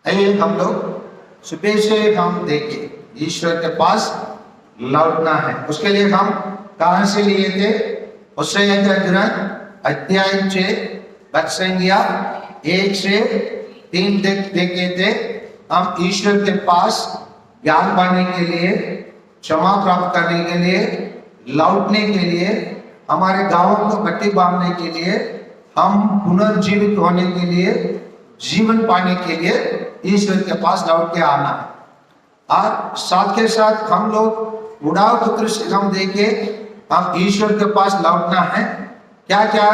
आइए हम लोग सुबह से हम देखें ईश्वर के पास लौटना है। उसके लिए हम कहां से लिए थे? होशे का ग्रंथ अध्याय 6 पद संख्या 1 से 3 देखे थे। हम ईश्वर के पास ज्ञान पाने के लिए, क्षमा प्राप्त करने के लिए, लौटने के लिए, हमारे गांवों को गट्टी बांधने के लिए, हम पुनर्जीवित होने के लिए, जीवन पाने के लिए ईश्वर के पास लौट के आना है। और साथ के साथ हम लोग उड़ाव पुत्र से हम देखे हम ईश्वर के पास लौटना है। क्या क्या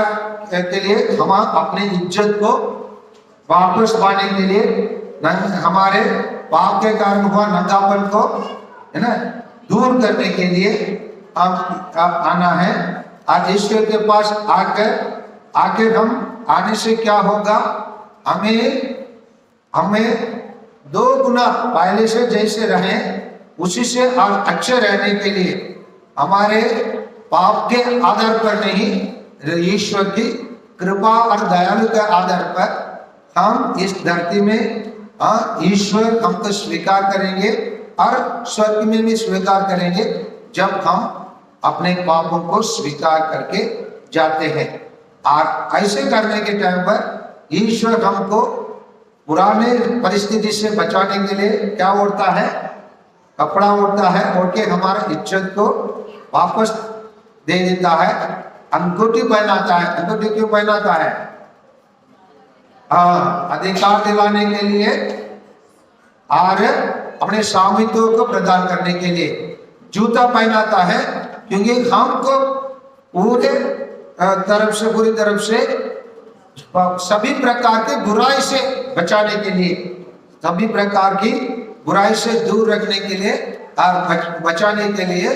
के लिए? हम अपने इज्जत को वापस पाने के लिए, हमारे पाप के कारण हुआ नंगापन को है ना दूर करने के लिए हम आना है। और ईश्वर के पास आकर हम आने से क्या होगा? हमें 2 गुना पहले से जैसे रहे उसी से और अच्छे रहने के लिए, हमारे पाप के आधार पर नहीं, ईश्वर की कृपा और दयालु के आधार पर हम इस धरती में ईश्वर हमको स्वीकार करेंगे और स्वर्ग में भी स्वीकार करेंगे जब हम अपने पापों को स्वीकार करके जाते हैं। और ऐसे करने के टाइम पर ईश्वर हमको पुराने परिस्थिति से बचाने के लिए क्या ओढ़ता है? कपड़ा ओढ़ता है, ओढ़ के हमारा इज्जत को वापस दे देता है। अंगूठी पहनाता है। अंगूठी क्यों पहनाता है? अधिकार दिलाने के लिए और अपने स्वामित्व को प्रदान करने के लिए। जूता पहनाता है क्योंकि हमको पूरी तरफ से सभी प्रकार की बुराई से बचाने के लिए, सभी प्रकार की बुराई से दूर रखने के लिए और बचाने के लिए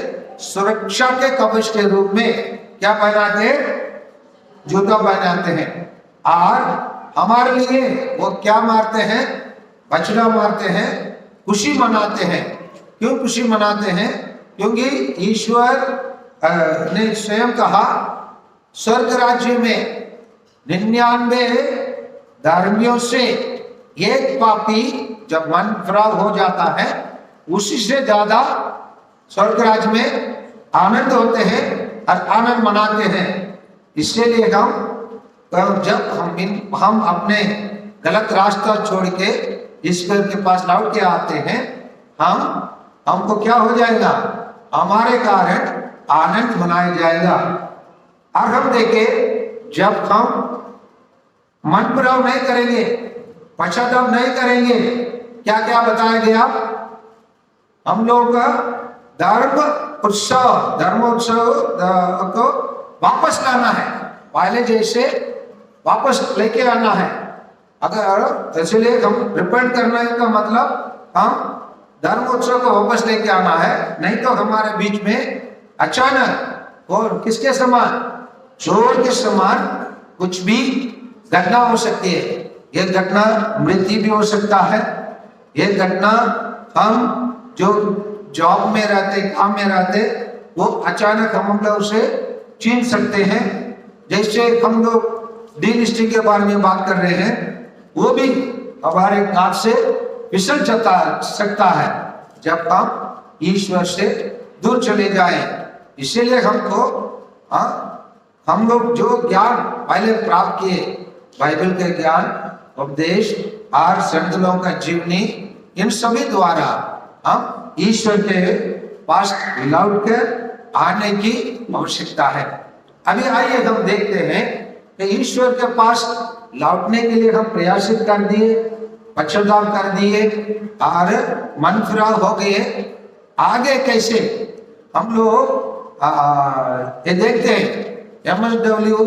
सुरक्षा के कवच के रूप में क्या पहनाते हैं? जूता पहनाते हैं। और हमारे लिए वो क्या मारते हैं? बछड़ा मारते हैं, खुशी मनाते हैं। क्यों खुशी मनाते हैं? क्योंकि ईश्वर ने स्वयं कहा स्वर्ग राज्य में 99 धर्मियों से एक पापी जब मन खराब हो जाता है, उसी से ज्यादा स्वर्ग राज्य में आनंद होते हैं और आनंद मनाते हैं। इसलिए जब हम अपने गलत रास्ता छोड़ के ईश्वर के पास लौट के आते हैं, हमको क्या हो जाएगा? हमारे कारण आनंद मनाया जाएगा। और हम देखें जब हम मन पराव नहीं करेंगे, पश्चाताप नहीं करेंगे, क्या क्या बताया गया? हम लोग का धर्मोत्सव को वापस लाना है, पहले जैसे वापस लेके आना है। अगर इसलिए हम रिपेंट करने का मतलब हम धर्मोत्सव को वापस लेके आना है। नहीं तो हमारे बीच में अचानक और किसके समान, चोर के समान कुछ भी घटना हो सकती है। यह घटना मृत्यु भी हो सकता है। यह घटना हम जो जॉब में रहते, काम में रहते, वो अचानक हम लोग उसे छीन सकते हैं। जैसे हम लोग डील स्टिक के बारे में बात कर रहे हैं, वो भी हमारे हाथ से फिसल सकता है जब हम ईश्वर से दूर चले जाएं। इसीलिए हम लोग जो ज्ञान पहले प्राप्त किए, बाइबल के ज्ञान, उपदेश और संत लोगों का जीवनी, इन सभी द्वारा हम ईश्वर के पास लौट कर आने की आवश्यकता है। अभी आइए हम देखते हैं कि ईश्वर के पास लौटने के लिए हम प्रयासित कर दिए, पश्चाताप कर दिए और मन फिराव हो गए। आगे कैसे हम लोग ये देखते हैं MSW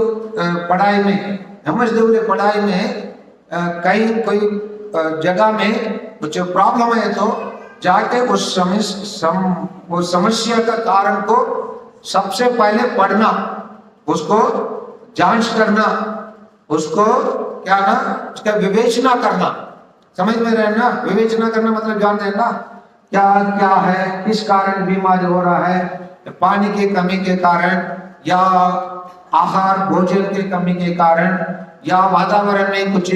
पढ़ाई में कोई जगह में कुछ प्रॉब्लम है तो जाके उस समस्या का कारण को सबसे पहले पढ़ना, उसको जांच करना, उसको उसका विवेचना करना। समझ में रहना, विवेचना करना मतलब जानते हैं ना, क्या है, किस कारण बीमारी हो रहा है, पानी की कमी के कारण या आहार भोजन की कमी के कारण या वातावरण में कुछ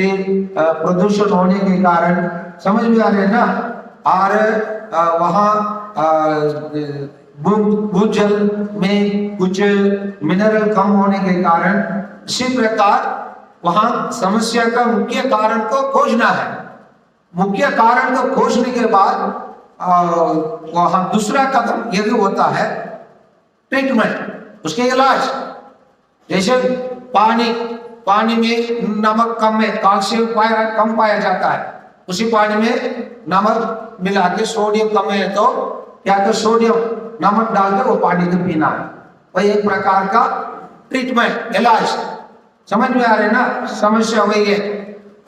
प्रदूषण होने के कारण, समझ में आ रहे हैं ना, और वहाँ भूजल में कुछ मिनरल कम होने के कारण, इसी प्रकार वहां समस्या का मुख्य कारण को खोजना है। मुख्य कारण को खोजने के बाद वहां दूसरा कदम यह होता है ट्रीटमेंट, उसके इलाज। जैसे पानी में नमक कम है, कैल्शियम कम पाया जाता है, उसी पानी में नमक मिला के सोडियम कम है तो क्या, तो सोडियम नमक डाल के वो पानी को पीना है। वही एक प्रकार का ट्रीटमेंट, इलाज। समझ में आ रहे ना, समस्या वही है।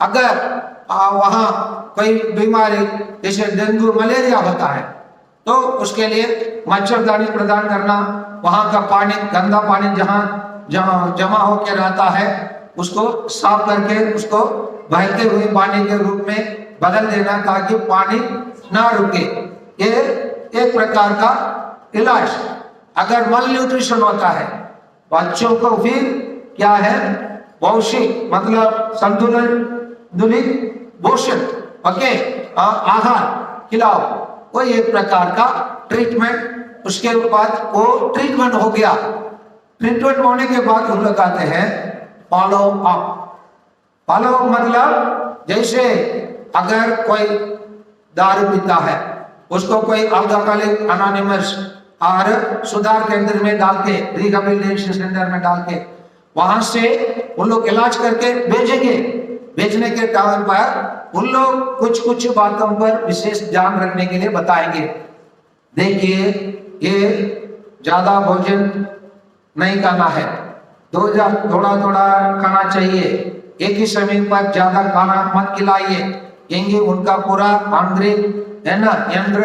अगर वहां कोई बीमारी जैसे डेंगू मलेरिया होता है तो उसके लिए मच्छरदानी प्रदान करना, वहां का पानी, गंदा पानी जहां जमा होकर रहता है उसको साफ करके उसको बहते हुए पानी के रूप में बदल देना ताकि पानी ना रुके। ये एक प्रकार का इलाज। अगर मल न्यूट्रिशन होता है बच्चों को, फिर क्या है, पौष्टिक मतलब संतुलित पोषण, ओके, आहार खिलाओ, वो एक प्रकार का ट्रीटमेंट। उसके बाद वो ट्रीटमेंट हो गया। ट्रीटमेंट होने के बाद हम लोग कहते हैं फॉलो अप। फॉलो अप मतलब जैसे अगर कोई दारू पीता है, उसको कोई अल्कोहलिक अनोनिमस और सुधार केंद्र में डाल के, रिहेबिलिटेशन सेंटर में डाल के, वहां से उन लोग इलाज करके भेजेंगे। भेजने के टाइम पर उन लोग कुछ बातों पर विशेष ध्यान रखने के लिए बताएंगे। देखिए, ये ज्यादा भोजन नहीं करना है, थोड़ा थोड़ा खाना चाहिए, एक ही समय पर ज्यादा खाना मत खिलाइए, क्योंकि उनका पूरा आंतरिक है ना, यंत्र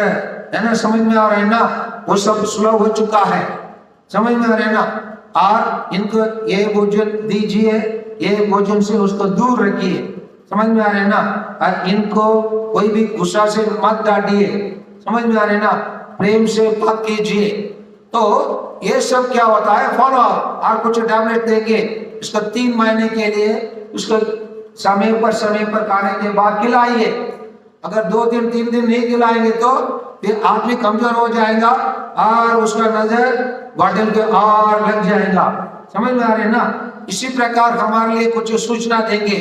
है ना, समझ में आ रहा है ना, वो सब स्लो हो चुका है, समझ में आ रहा है ना। और इनको ये भोजन दीजिए, ये भोजन से उसको दूर रखिए, समझ में आ रहा है ना। और इनको कोई भी गुस्सा से मत डांटिए, समझ में आ रहा है ना, प्रेम से बात कीजिए। तो ये सब क्या होता है, फॉलो अप। और कुछ टैबलेट देंगे, इसको 3 महीने के लिए उसको समय पर खाने के बाद खिलाइए। अगर 2 दिन 3 दिन नहीं खिलाएंगे तो फिर आदमी कमजोर हो जाएगा और उसका नजर बॉटल के और लग जाएगा, समझ में आ रहे हैं ना। इसी प्रकार हमारे लिए कुछ सूचना देंगे,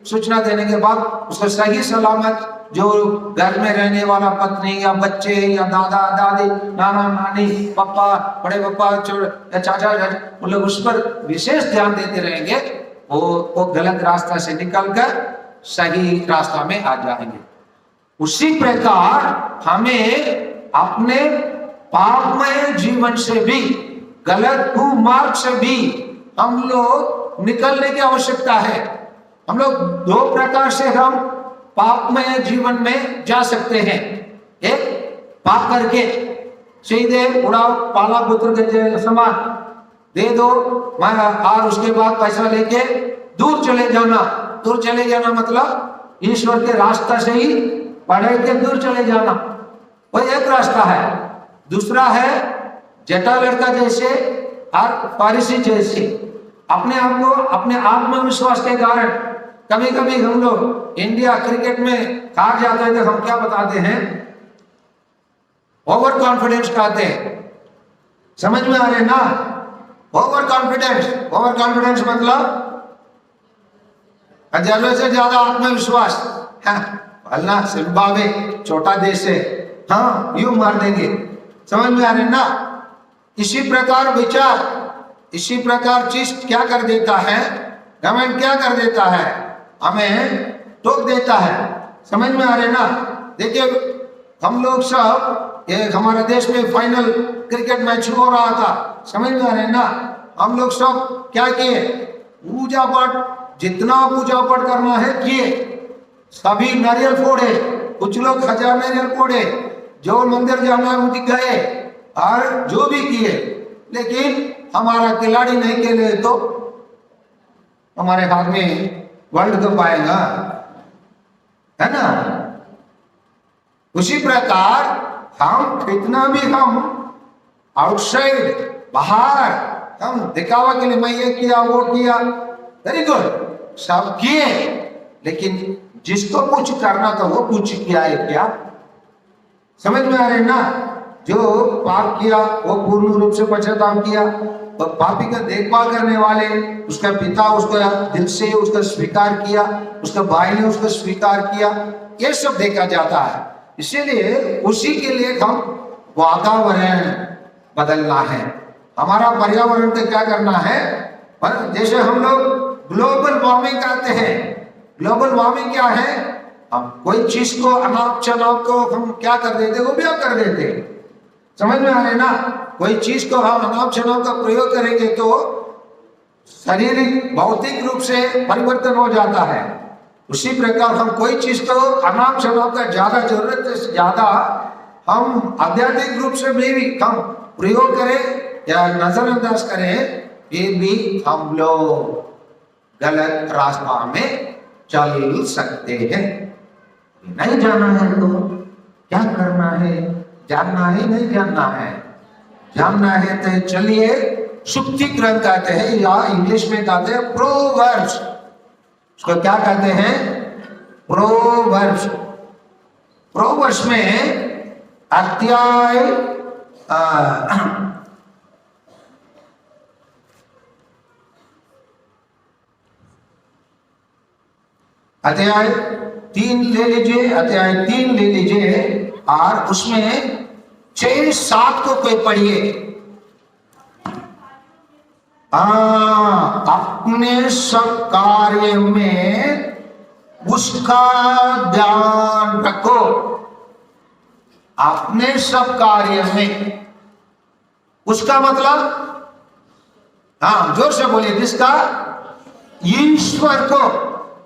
सूचना देने के बाद उसको सही सलामत जो घर में रहने वाला पत्नी या बच्चे या दादा दादी, नाना नानी, पापा, बड़े पापा, या चाचा, उन लोग उस पर विशेष ध्यान देते रहेंगे, वो गलत रास्ता से निकलकर सही रास्ता में आ जाएंगे। उसी प्रकार हमें अपने पापमय जीवन से भी, गलत कुमार्ग से भी हम लोग निकलने की आवश्यकता है। हम लोग 2 प्रकार से हम पापमय जीवन में जा सकते हैं। एक, पाप करके सीधे उड़ाओ पाला पुत्र के समान दे दो, और उसके बाद पैसा लेके दूर चले जाना। दूर चले जाना मतलब ईश्वर के रास्ता से ही पढ़े के दूर चले जाना, वो एक रास्ता है। दूसरा है जटा लड़का जैसे और फारिसी जैसे अपने आप को, अपने आत्मविश्वास के कारण कभी कभी हम लोग इंडिया क्रिकेट में हार जाते हैं तो हम क्या बताते हैं, ओवर कॉन्फिडेंस कहते हैं, समझ में आ रहे हैं ना। ओवर कॉन्फिडेंस मतलब जरूरत से ज्यादा आत्मविश्वास। भलना जिम्बाब्वे छोटा देश है, हाँ यूं मार देंगे, समझ में आ रहे ना। इसी प्रकार विचार, इसी प्रकार चीज क्या कर देता है, घमंड क्या कर देता है, हमें टोक देता है, समझ में आ रहे ना। देखिए हम लोग सब, ये हमारे देश में फाइनल क्रिकेट मैच हो रहा था, समझ में आ रहे ना। हम लोग सब क्या किए, पूजा पाठ, जितना पूजा पाठ करना है किए, सभी नारियल फोड़े, कुछ लोग 1000 नारियल फोड़े, जो मंदिर जाना है वो गए और जो भी किए, लेकिन हमारा खिलाड़ी नहीं खेले तो हमारे हाथ में वर्ल्ड कप आएगा, है ना। उसी प्रकार हम कितना भी हम आउटसाइड, बाहर हम दिखावा के लिए मैं ये किया वो किया, वेरी गुड, सब किए, लेकिन जिसको कुछ करना था वो कुछ किया है क्या? समझ में आ रहे ना? जो पाप किया वो पूर्ण रूप से पश्चाताप किया, और पापी का देखभाल करने वाले उसका पिता उसका दिल से उसका स्वीकार किया, उसका भाई ने उसका स्वीकार किया, ये सब देखा जाता है। इसीलिए उसी के लिए हम वातावरण बदलना है, हमारा पर्यावरण को क्या करना है। जैसे हम लोग ग्लोबल वार्मिंग कहते हैं, ग्लोबल वार्मिंग क्या है? हम कोई चीज को अनाप शनाप को हम क्या कर देते, वो भी हम कर देते। समझ में आ रहे ना? कोई चीज को हम अनाप शनाप का प्रयोग करेंगे तो शारीरिक भौतिक रूप से परिवर्तन हो जाता है। उसी प्रकार हम कोई चीज को अनाप शनाप का ज्यादा जरूरत से ज्यादा हम आध्यात्मिक रूप से भी हम प्रयोग करें या नजरअंदाज करें, फिर भी हम लोग गलत रास्ता में चल सकते हैं। नहीं जाना है तो क्या करना है? जानना है नहीं जानना है? जानना है तो चलिए सुक्ति ग्रंथ कहते हैं, या इंग्लिश में कहते हैं प्रोवर्ब्स। उसको क्या कहते हैं? प्रोवर्ब्स। प्रोवर्ब्स में अध्याय अध्याय 3 ले लीजिए, अध्याय 3 ले लीजिए, और उसमें 6-7 को कोई पढ़िए। अपने सब कार्य में उसका ध्यान रखो। अपने सब कार्य में, उसका मतलब, हाँ जोर से बोलिए, किसका? ईश्वर को।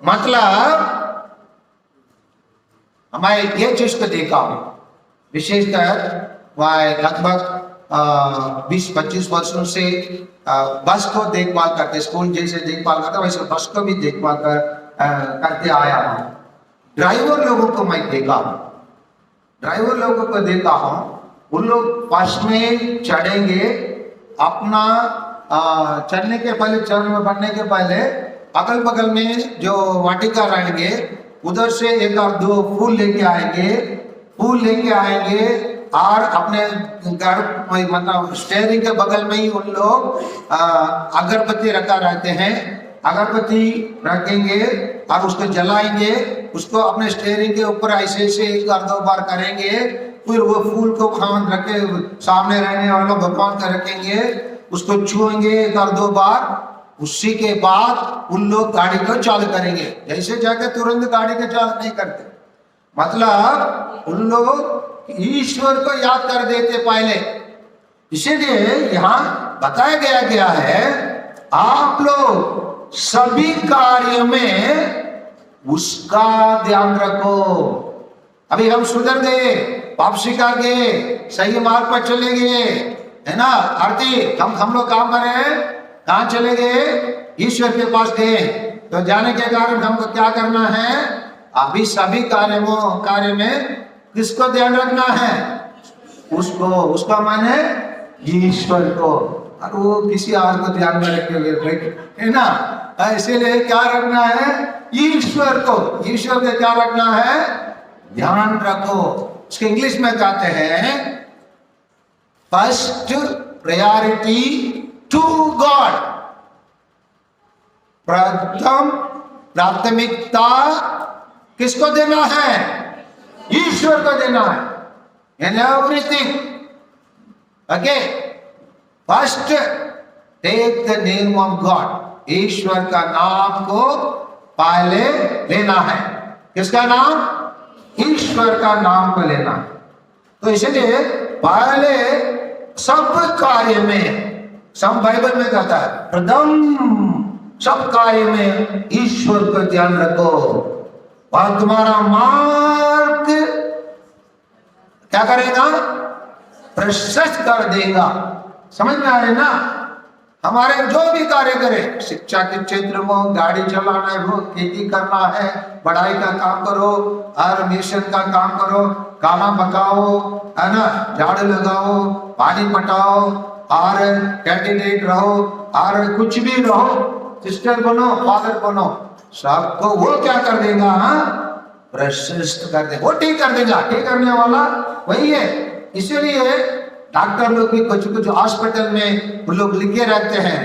मतलब हमारे ये चीज को देखा हूं, विशेषकर लगभग 20-25 वर्षों से बस को देखभाल करते, स्कूल जैसे देखभाल करता वैसे बस को भी देखभाल करते आया हूं। ड्राइवर लोगों को मैं देखा हूं, ड्राइवर लोगों को देखा हूं, उन लोग बस में चढ़ेंगे, अपना चढ़ने के पहले, चरण में बढ़ने के पहले अगल बगल में जो वाटिका रहेंगे उधर से 1 और 2 फूल लेके आएंगे, और अपने घर मतलब स्टेयरिंग के बगल में ही उन लोग अगरबत्ती रखा रहते हैं, अगरबत्ती रखेंगे और उसको जलाएंगे, उसको अपने स्टेयरिंग के ऊपर ऐसे 1 और 2 बार करेंगे, फिर वो फूल को खान रखे सामने रहने वालों भगवान का रखेंगे, उसको छुएंगे 1 और 2 बार। उसी के बाद उन लोग गाड़ी को चालू करेंगे, जैसे जाकर तुरंत गाड़ी को चालू नहीं करते। मतलब उन लोग ईश्वर को याद कर देते पहले। इसीलिए यहाँ बताया गया है, आप लोग सभी कार्य में उसका ध्यान रखो। अभी हम सुधर गए, पाप स्वीकार गए, सही मार्ग पर चले गए, है ना? आरती हम लोग काम कर रहे हैं, कहां चले गए? ईश्वर के पास गए। तो जाने के कारण हमको क्या करना है? अभी सभी कार्य में किसको ध्यान रखना है? उसको, उसका माने ईश्वर को, और वो किसी और को ध्यान में रखे हुए, है ना? इसीलिए क्या रखना है? ईश्वर को। ईश्वर को क्या रखना है? ध्यान रखो। उसके इंग्लिश में कहते हैं फर्स्ट प्रायोरिटी टू गॉड। प्रथम प्राथमिकता किसको देना है? ईश्वर को देना है। In everything, okay, first take the name of God. ईश्वर का नाम को पहले लेना है। किसका नाम? ईश्वर का नाम को लेना। तो इसलिए पहले सब कार्य में, सब बाइबल में कहता है प्रथम सब कार्य में ईश्वर का ध्यान रखो, और तुम्हारा मार्ग क्या करेगा? प्रशस्त कर देगा। समझ में आ रहे ना? हमारे जो भी कार्य करें, शिक्षा के क्षेत्र में, गाड़ी चलाना है, खेती करना है, पढ़ाई का काम करो, हर मिशन का काम करो, खाना पकाओ, है ना, झाड़ू लगाओ, पानी पटाओ, और कैंडिडेट रहो, और कुछ भी रहो, सिस्टर बनो, फादर बनो, सबको वो क्या कर देगा, प्रशस्त कर दे, वो ठीक कर देगा। ठीक करने वाला वही है। इसीलिए डॉक्टर लोग भी कुछ कुछ हॉस्पिटल में वो लोग लिखे रहते हैं,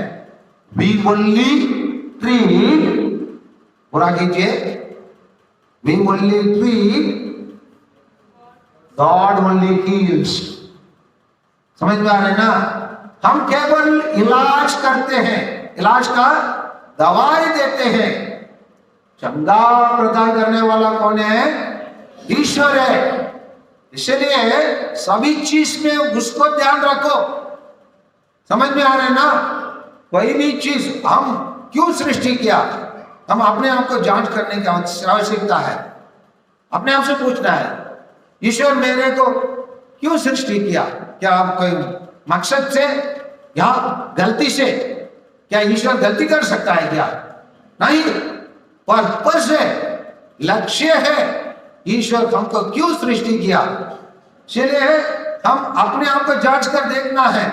वी ओनली ट्रीट, पूरा कीजिए, we only treat, God only heals. समझ में आ रहे ना? हम केवल इलाज करते हैं, इलाज का दवाई देते हैं। चंगा प्रदान करने वाला कौन है? ईश्वर है। इसलिए सभी चीज में उसको ध्यान रखो। समझ में आ रहे ना? कोई भी चीज हम क्यों सृष्टि किया, हम अपने आप को जांच करने की आवश्यकता है। अपने आप से पूछना है, ईश्वर मेरे को क्यों सृष्टि किया? क्या आप कोई मकसद से या गलती से? क्या ईश्वर गलती कर सकता है क्या? नहीं, पर्पस है, लक्ष्य है। ईश्वर हमको क्यों सृष्टि किया, इसलिए हम अपने आप को जांच कर देखना है।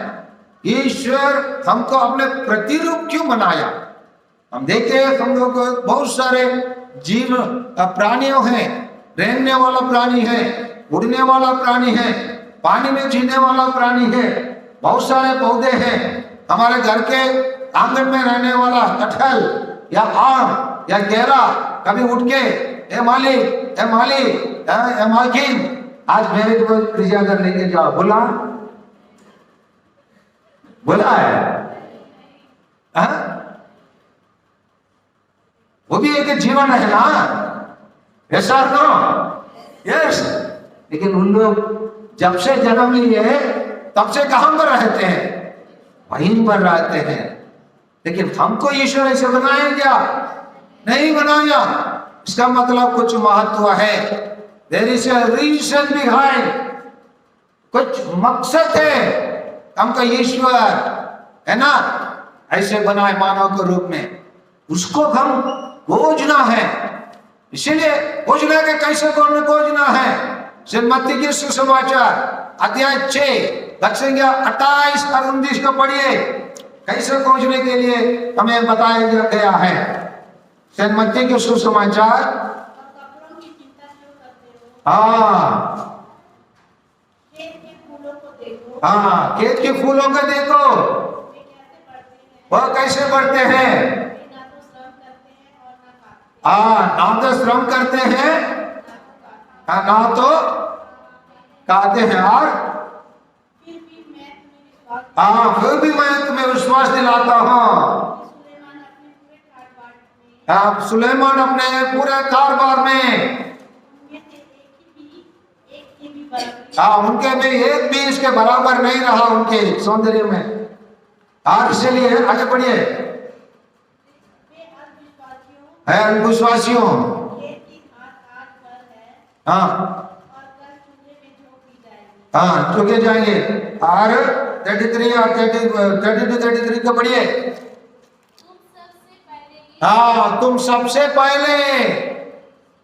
ईश्वर हमको अपने प्रतिरूप क्यों बनाया? हम देखते हैं हम लोग बहुत सारे जीव प्राणियों हैं, रेंगने वाला प्राणी है, उड़ने वाला प्राणी है, पानी में जीने वाला प्राणी है, बहुत सारे पौधे हैं, हमारे घर के आंगन में रहने वाला कटहल या आम या केला कभी उठ के ए मालिक, ए मालिक, ए मालकिन, आज मेरे को पिज्जा घर लेके जाओ, बोला है? वो भी एक जीवन है ना, ऐसा ना? यस। लेकिन उन लोग जब से जन्म लिए तब से कहां पर रहते हैं? वहीं पर रहते हैं। लेकिन हमको ईश्वर ऐसे बनाया क्या? नहीं बनाया। इसका मतलब कुछ महत्व है। There is a reason behind, कुछ मकसद है। हमको ईश्वर है ना ऐसे बनाए मानव के रूप में, उसको हम खोजना है। इसीलिए खोजना के कैसे खोजना है? मत्ती की सुसमाचार अध्याय 6 संख्या 28 और 29 को पढ़िए। कैसे खोजने के लिए हमें बताया गया है। मत्ती के सुसमाचार, हाँ, खेत के फूलों को देखो, वह कैसे बढ़ते हैं। ना तो श्रम करते हैं, ना तो खाते हैं, और फिर भी मैं तुम्हें विश्वास दिलाता हूँ, सुलेमान अपने पूरे कारोबार में उनके में एक भी इसके बराबर नहीं रहा, उनके सौंदर्य में। और इसलिए आगे बढ़िए, है अविश्वासियों, हाँ चुके जाएंगे। और 33 और 32 को पढ़िए। हाँ, तुम सबसे पहले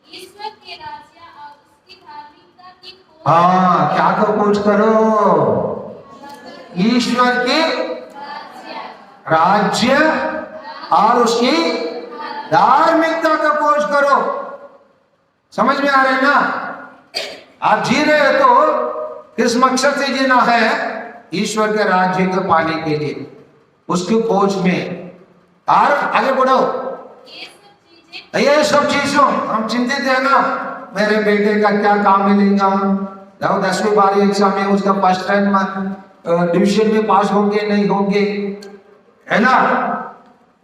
ईश्वर के राज्य और उसकी धार्मिकता की खोज, हाँ क्या को खोज करो? ईश्वर के राज्य और उसकी धार्मिकता का खोज करो। समझ में आ रहे हैं ना? आप जी रहे हो तो किस मकसद से जीना है? ईश्वर के राज्य को पाने के लिए, उसकी खोज में। और आगे बढ़ो। ये सब चीजों हम चिंतित है ना, मेरे बेटे का क्या काम मिलेगा, 10वीं 12वीं एग्जाम में उसका फर्स्ट रैंक डिवीजन में पास होंगे नहीं होंगे, है ना?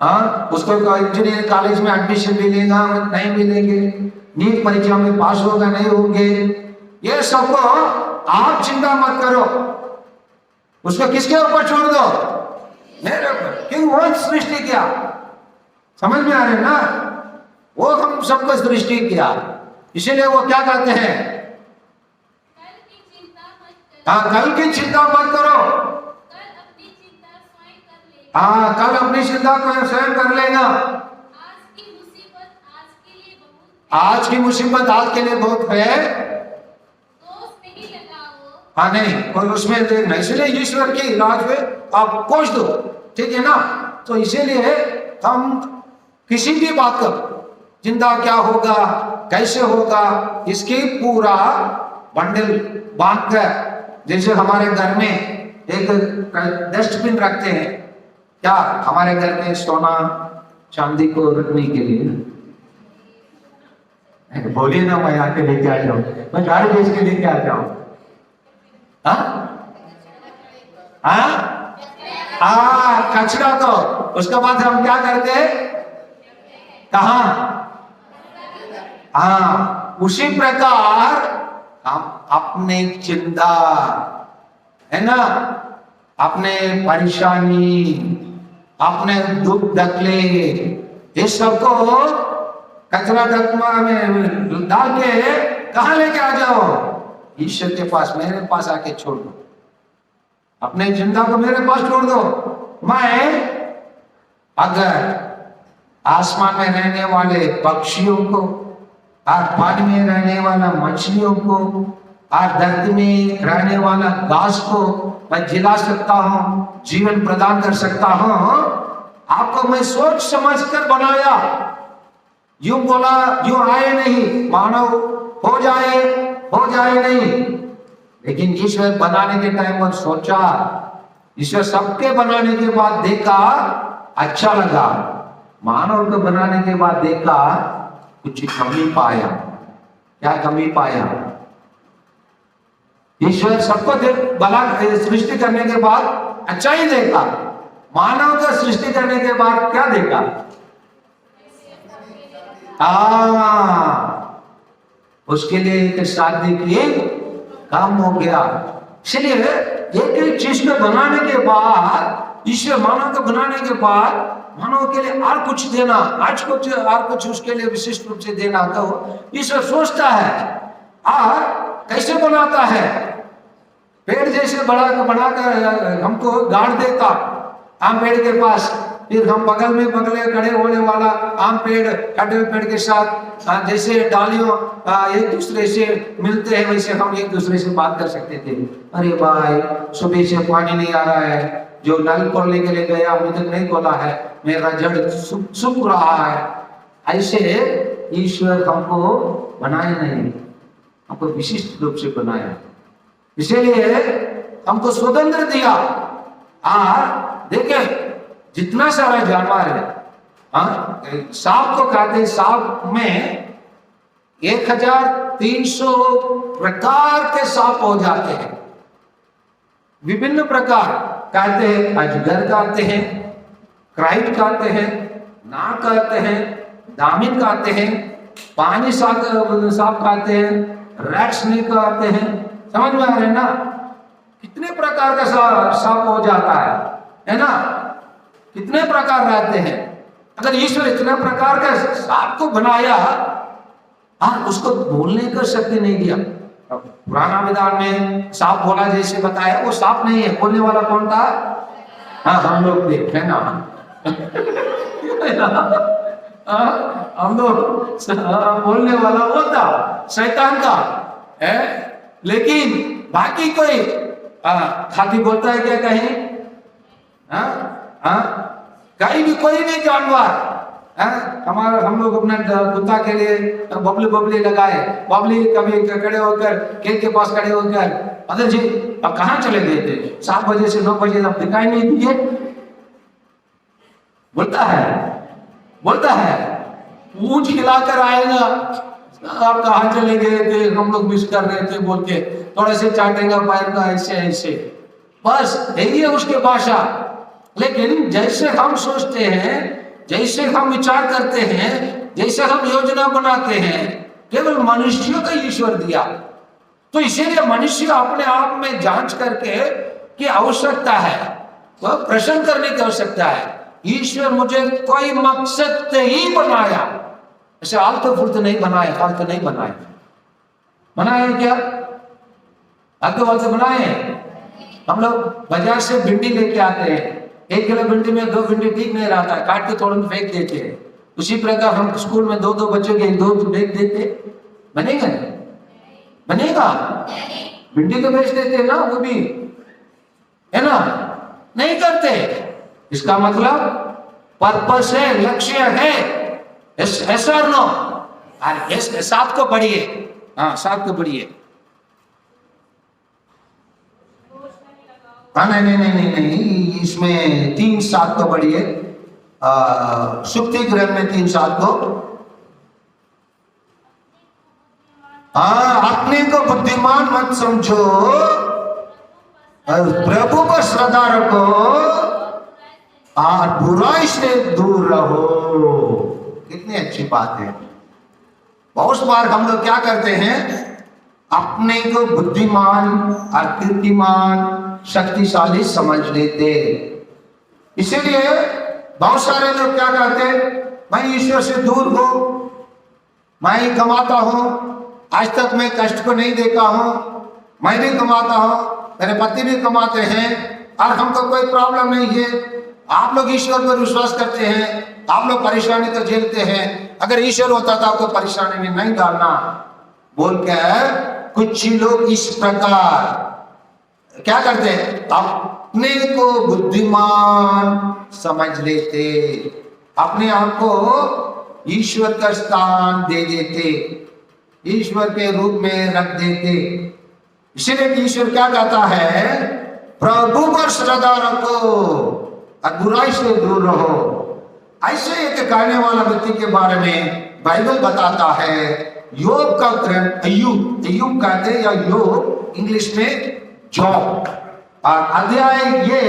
हाँ, उसको इंजीनियरिंग कॉलेज में एडमिशन मिलेगा नहीं मिलेंगे, नीट परीक्षा में पास होगा नहीं होंगे, ये सबको आप चिंता मत करो, उसको किसके ऊपर छोड़ दो? मेरे ऊपर। क्यों? वो सृष्टि किया। समझ में आ रहे ना? वो हम सबको सृष्टि किया, इसीलिए वो क्या कहते हैं? हाँ, कल की चिंता मत करो, हाँ कल अपनी चिंता को स्वयं कर लेगा। आज की मुसीबत आज के लिए बहुत है, हाँ नहीं और उसमें देखना। इसलिए ईश्वर की इलाज में आप खोज दो, ठीक है ना? तो इसीलिए हम किसी भी बात को जिंदा क्या होगा, कैसे होगा, इसकी पूरा बंडल बांध कर, जैसे हमारे घर में एक डस्टबिन रखते हैं, क्या हमारे घर में सोना चांदी को रखने के लिए, बोलिए ना, मैं आके लेके आ जाऊं, मैं गाड़ी बेच के लेके आ जाऊं। कचरा को उसके बाद हम क्या करते हैं, कहा, उसी प्रकार हम अपने चिंता है ना, अपने परेशानी, अपने दुख तकलीफ, इस सबको कचरा डब्बा में डाल के कहां लेके आ जाओ, ईश्वर के पास, मेरे पास आके छोड़ दो, अपने चिंता को मेरे पास छोड़ दो। मैं अगर आसमान में रहने वाले पक्षियों को और पानी में रहने वाला मछलियों को और धरती में रहने वाला घास को मैं जिला सकता हूं, जीवन प्रदान कर सकता हूं, आपको मैं सोच समझ कर बनाया, यूं बोला यूं आए नहीं, मानव हो जाए नहीं, लेकिन ईश्वर बनाने के टाइम पर सोचा, ईश्वर सबके बनाने के बाद देखा अच्छा लगा, मानव को बनाने के बाद देखा कुछ कमी पाया। क्या कमी पाया? ईश्वर सबको भला सृष्टि करने के बाद अच्छा ही देखा, मानव को सृष्टि करने के बाद क्या देखा? उसके लिए एक शादी की काम हो गया। इसलिए एक एक चीज को बनाने के बाद, ईश्वर मानव को बनाने के बाद मानव के लिए और कुछ देना, आज कुछ और कुछ उसके लिए विशिष्ट रूप से देना, तो ईश्वर सोचता है और कैसे बनाता है, पेड़ जैसे बनाकर हमको गाड़ देता आम पेड़ के पास, फिर हम बगल में खड़े होने वाला आम पेड़ कटहल पेड़ के साथ जैसे डालियों एक दूसरे से मिलते हैं, वैसे हम एक दूसरे से बात कर सकते थे। अरे भाई सुबह से पानी नहीं आ रहा है, जो नल खोलने के लिए गया अभी तक नहीं खोला है, मेरा जड़ सूख रहा है। ऐसे ईश्वर हमको बनाया नहीं, हमको विशिष्ट रूप से बनाया, इसीलिए हमको स्वतंत्र दिया। और देखे जितना सारा जानवर है, सांप को खाते हैं, सांप में 1300 प्रकार के सांप हो जाते हैं, विभिन्न प्रकार कहते हैं, अजगर कहते हैं, क्राइट कहते हैं, नाग कहते हैं, दामिन कहते हैं, पानी सांप कहते हैं, रैट स्नेक कहते हैं, समझ में आ रहे ना? कितने प्रकार का सांप हो जाता है ना? कितने प्रकार रहते हैं। अगर ईश्वर इतने प्रकार का सांप को बनाया और उसको बोलने का शक्ति नहीं दिया, पुराना विधान में सांप बोला जैसे बताया, वो सांप नहीं है, बोलने वाला कौन था? हाँ, हम लोग देखे ना हम लोग बोलने वाला वो था शैतान का है। लेकिन बाकी कोई हाथी बोलता है क्या कहीं? कहीं भी कोई नहीं जानवर, हम लोग अपना कुत्ता के लिए बबली लगाए, बबली कभी खड़े होकर खेत के पास खड़े होकर, अदर जी अब कहाँ चले गए थे, 7 बजे से 9 बजे अब दिखाई नहीं दिए, बोलता है पूंछ हिलाकर आएगा, आप कहाँ चले गए थे, हम लोग मिस कर रहे थे बोल के थोड़े से चाटेगा पैर का, ऐसे बस यही है उसकी भाषा। लेकिन जैसे हम सोचते हैं, जैसे हम विचार करते हैं, जैसे हम योजना बनाते हैं, केवल मनुष्यों का ईश्वर दिया। तो इसीलिए मनुष्य अपने आप में जांच करके की आवश्यकता है, तो प्रश्न करने की आवश्यकता है। ईश्वर मुझे कोई मकसद से ही बनाया, ऐसे आलतू फुलतू नहीं बनाया, फालतू नहीं बनाया। बनाए क्या? आलतू फालतू बनाए? हम लोग बाजार से भिंडी लेके आते हैं, 1 किलो भिंडी में 2 भिंडी ठीक नहीं रहता है, काट के तुरंत फेंक देते हैं। उसी प्रकार हम स्कूल में 2 बच्चों के 2 फेंक देते, बनेगा? भिंडी तो बेच देते हैं ना, वो भी है ना, नहीं करते। इसका मतलब पर्पस है, लक्ष्य है, यस और नो? अरे यस, 7 को पढ़िए। हाँ 7 को पढ़िए। हाँ नहीं, इसमें 3:7 को पढ़िए। सुक्ति ग्रंथ में 3:7 को। हाँ, अपने को बुद्धिमान मत समझो, प्रभु को श्रद्धा रखो और बुराई से दूर रहो। कितनी अच्छी बात है। बहुत बार हम लोग क्या करते हैं, अपने को बुद्धिमान और कीर्तिमान शक्तिशाली समझ लेते। इसीलिए बहुत सारे लोग क्या कहते हैं, मैं ईश्वर से दूर हूं, मैं ही कमाता हूं, आज तक मैं कष्ट को नहीं देखा हूं, मैं भी कमाता हूं, मेरे पति भी कमाते हैं और हमको कोई प्रॉब्लम नहीं है। आप लोग ईश्वर पर विश्वास करते हैं, आप लोग परेशानी तो झेलते हैं, अगर ईश्वर होता तो आपको परेशानी में नहीं डालना बोलकर कुछ लोग इस प्रकार क्या करते हैं, अपने को बुद्धिमान समझ लेते, अपने आप को ईश्वर का स्थान दे देते, ईश्वर के रूप में रख देते। इसीलिए ईश्वर क्या कहता है, प्रभु पर श्रद्धा रखो और बुराई से दूर रहो। ऐसे एक कहने वाला व्यक्ति के बारे में बाइबल बताता है। योग का ग्रंथ, अय्यूब कहते हैं या योग इंग्लिश में जॉब, और अध्याय ये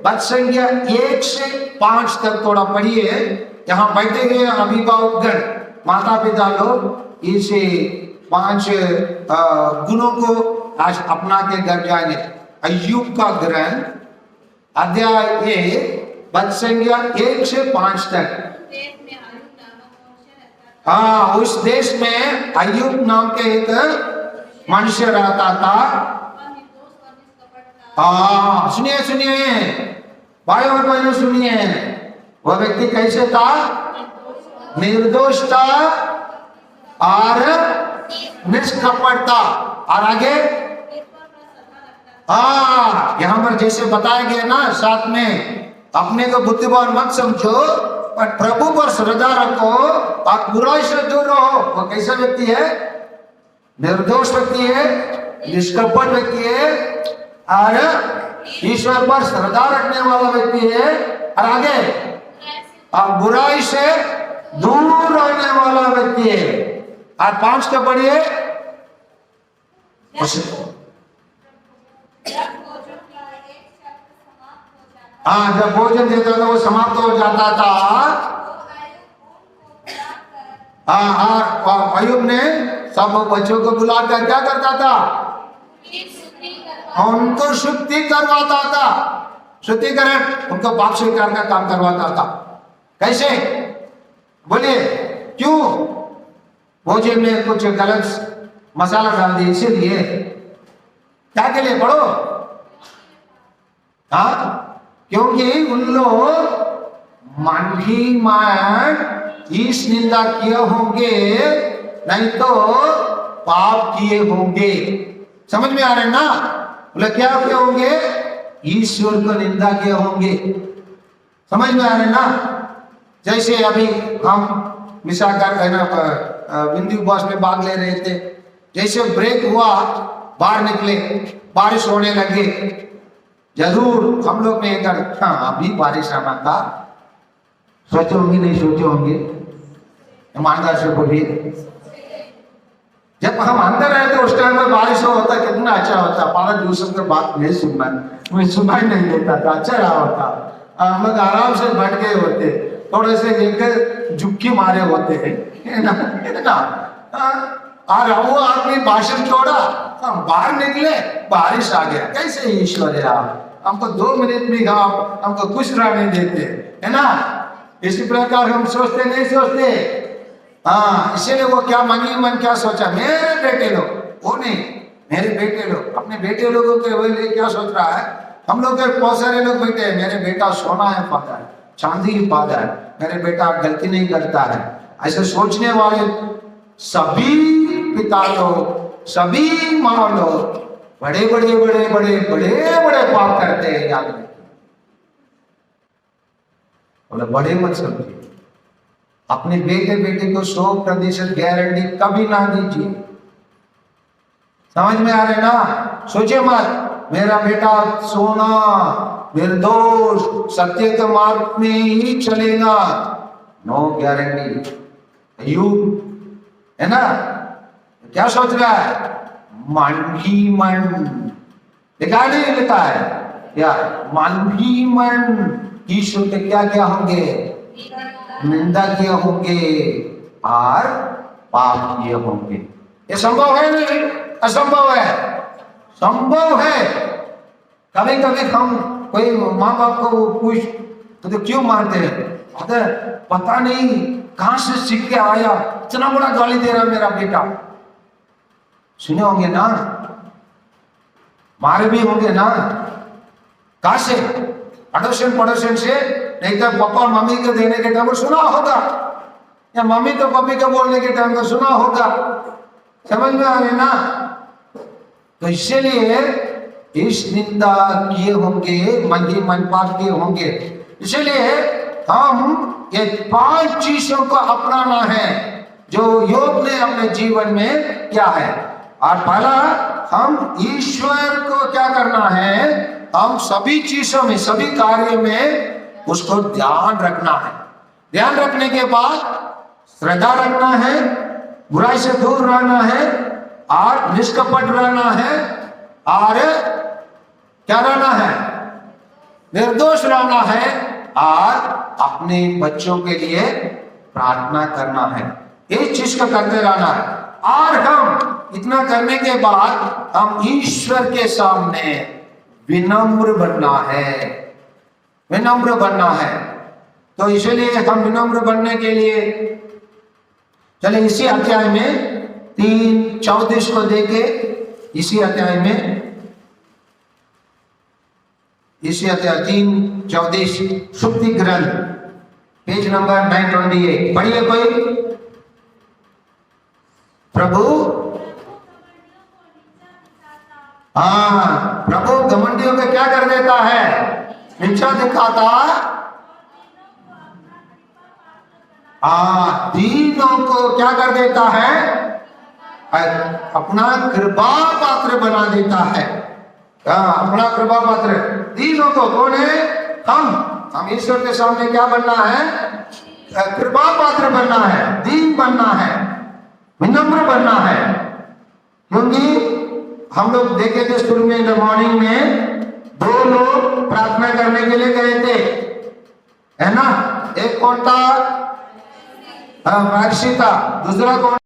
पद संख्या 1 से 5 तक थोड़ा पढ़िए। यहाँ बैठे हुए अभिभावकगण, माता पिता लोग इसे 5 गुणों को आज अपना के घर जाएंगे। अय्यूब का ग्रंथ अध्याय ये पद संख्या 1 से 5 तक। हाँ, उस देश में अय्यूब नाम के एक मनुष्य रहता था। हाँ सुनिए भाई और बहनों सुनिए, वह व्यक्ति कैसे था, निर्दोष था और निष्कपट था। और आगे हाँ, यहाँ पर जैसे बताया गया ना, साथ में अपने को बुद्धिमान मत समझो पर प्रभु पर श्रद्धा रखो और बुराई से दूर रहो। वो कैसा व्यक्ति है, निर्दोष व्यक्ति है, निष्कपट व्यक्ति है और ईश्वर पर श्रद्धा रखने वाला व्यक्ति है। और आगे और बुराई से दूर रहने वाला व्यक्ति है। और 5 का पढ़िए। हाँ, जब भोजन देता था वो समाप्त हो जाता था। हाँ, और अय्यूब ने सब बच्चों को बुलाकर क्या करता था, उनको शुद्धि करवाता था, शुद्धिकरण, उनको पाप स्वीकार का काम करवाता था। कैसे बोलिए, क्यों? भोजन में कुछ गलत मसाला डाल दिए, इसीलिए। क्या के लिए पढ़ो? हाँ, क्योंकि उन लोग मन ही मन इस निंदा किए होंगे, नहीं तो पाप किए होंगे। समझ में आ रहे ना? बोले क्या किए होंगे, ईश्वर को निंदा किए होंगे। समझ में आ रहे ना? जैसे अभी हम मिसाकर है ना, बिंदु उपवास में भाग ले रहे थे, जैसे ब्रेक हुआ, बाहर निकले, बारिश होने लगे, जरूर हम लोग ने कर, हाँ अभी बारिश आना था, सोचे होंगे नहीं सोचे होंगे, ईमानदार से बोलिए। जब हम अंदर रहते उस टाइम में बारिश होता कितना अच्छा होता, 5 दिवसों के बाद नहीं सुनना, मैं सुनाई नहीं देता था, अच्छा रहा होता। हम लोग आराम से बैठ गए होते, थोड़े से एक झुक्की मारे होते हैं ना। और वो आदमी भाषण छोड़ा, हम बाहर निकले, बारिश आ गया। कैसे ईश्वर है आप, हमको 2 मिनट में आप हमको खुश रहने देते है ना। इसी प्रकार हम सोचते नहीं सोचते। हाँ, इसीलिए वो क्या मन ही मन क्या सोचा, मेरे बेटे लोग, वो नहीं, मेरे बेटे लोग, अपने बेटे लोगों के लिए क्या सोच रहा है। हम लोग के बहुत सारे लोग बैठे हैं, मेरे बेटा सोना है पाता है, चांदी ही पाता है, मेरे बेटा गलती नहीं करता है। ऐसे सोचने वाले सभी पिता लोग, सभी माँ लोग बड़े बड़े पाप करते हैं। याद रखिए, बोले बड़े मत समझिए, अपने बेटे बेटे को 100% गारंटी कभी ना दीजिए। समझ में आ रहे ना? सोचिए मत मेरा बेटा सोना निर्दोष सत्य के मार्ग में ही चलेगा, नो गारंटी। यू है ना, क्या सोच रहा है? मन ही मन लिखा नहीं, लिखा है क्या? मन ही मन ईश्वर के क्या क्या होंगे? निंदा किए होंगे और पाप किए होंगे। ये संभव है नहीं? असंभव है? संभव है। कभी कभी हम कोई माँ बाप को पूछ तो क्यों मारते हैं? पता नहीं कहां से सीख के आया, इतना बड़ा गाली दे रहा मेरा बेटा। सुने होंगे ना, मारे भी होंगे ना। कहां से? अड़ोसन पड़ोसन से, नहीं तो पापा मम्मी के देने के टाइम सुना होगा, या मम्मी तो पापी के बोलने के टाइम को सुना होगा। समझ में आ रहे ना? तो इसीलिए इस निंदा किए होंगे, मन ही मन पाप किए होंगे। इसीलिए हम ये 5 चीजों को अपनाना है जो योग ने अपने जीवन में किया है। और पहला, हम ईश्वर को क्या करना है? हम सभी चीजों में, सभी कार्य में उसको ध्यान रखना है। ध्यान रखने के बाद श्रद्धा रखना है, बुराई से दूर रहना है और निष्कपट रहना है और क्या रहना है? निर्दोष रहना है और अपने बच्चों के लिए प्रार्थना करना है। इस चीज को करते रहना है। और हम इतना करने के बाद हम ईश्वर के सामने विनम्र बनना है, विनम्र बनना है। तो इसलिए हम विनम्र बनने के लिए चले इसी अध्याय में 3:34 को देखे, इसी अध्याय में, इसी अध्याय 3:34 सुक्ति ग्रंथ पेज नंबर 928 पढ़िए कोई। प्रभु, हाँ, प्रभु घमंडियों को क्या कर देता है? नीचा दिखाता। दीनों को क्या कर देता है? अपना कृपा पात्र बना देता है। अपना कृपा पात्र दीनों को, कौन है? हम ईश्वर के सामने क्या बनना है? कृपा पात्र बनना है, दीन बनना है, विनम्र बनना है। क्योंकि हम लोग देखे थे शुरू में, इन द मॉर्निंग में 2 लोग प्रार्थना करने के लिए गए थे, है ना? एक कौन था? फरीसी था। दूसरा कौन?